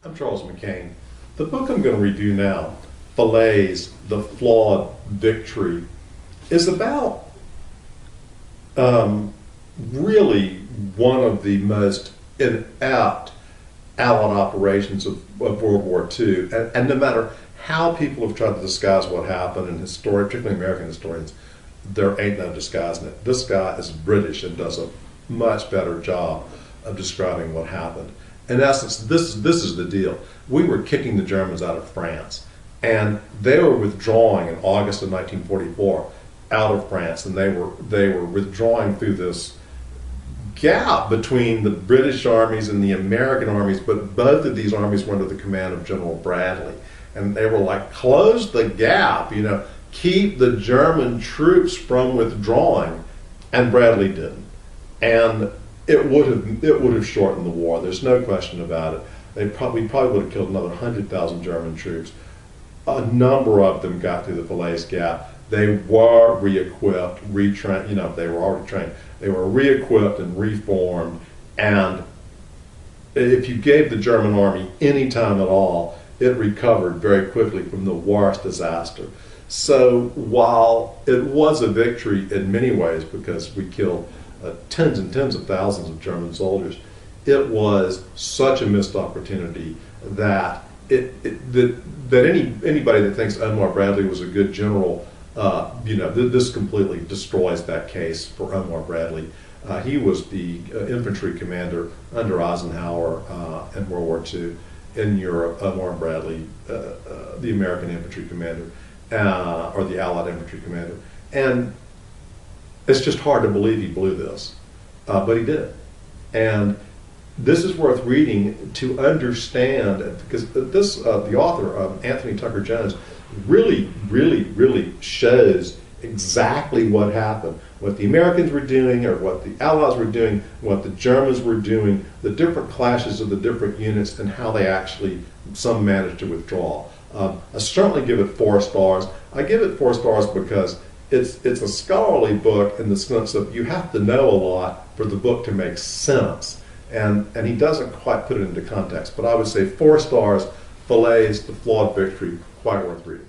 I'm Charles McCain. The book I'm going to review now, Falaise, The Flawed Victory, is about really one of the most inept Allied operations of World War II. And no matter how people have tried to disguise what happened, and particularly American historians, there ain't no disguising it. This guy is British and does a much better job of describing what happened. In essence, this is the deal. We were kicking the Germans out of France, and they were withdrawing in August of 1944 out of France, and they were withdrawing through this gap between the British armies and the American armies, but both of these armies were under the command of General Bradley, and they were like, close the gap, keep the German troops from withdrawing, and Bradley didn't. And it would have shortened the war. There's no question about it. We probably would have killed another 100,000 German troops. A number of them got through the Falaise Gap. They were re-equipped, retrained. They were already trained. They were re-equipped and reformed. And if you gave the German army any time at all, it recovered very quickly from the worst disaster. So while it was a victory in many ways, because we killed tens and tens of thousands of German soldiers, it was such a missed opportunity that anybody that thinks Omar Bradley was a good general, this completely destroys that case for Omar Bradley. He was the infantry commander under Eisenhower in World War II in Europe. Omar Bradley, the American infantry commander, or the Allied infantry commander, and it's just hard to believe he blew this, but he did. And this is worth reading to understand, because the author, Anthony Tucker Jones, really shows exactly what happened, what the Americans were doing, or what the Allies were doing, what the Germans were doing, the different clashes of the different units, and how they actually, some managed to withdraw. I certainly give it 4 stars. I give it 4 stars because it's a scholarly book in the sense of you have to know a lot for the book to make sense. And he doesn't quite put it into context. But I would say 4 stars, Falaise, The Flawed Victory, quite worth reading.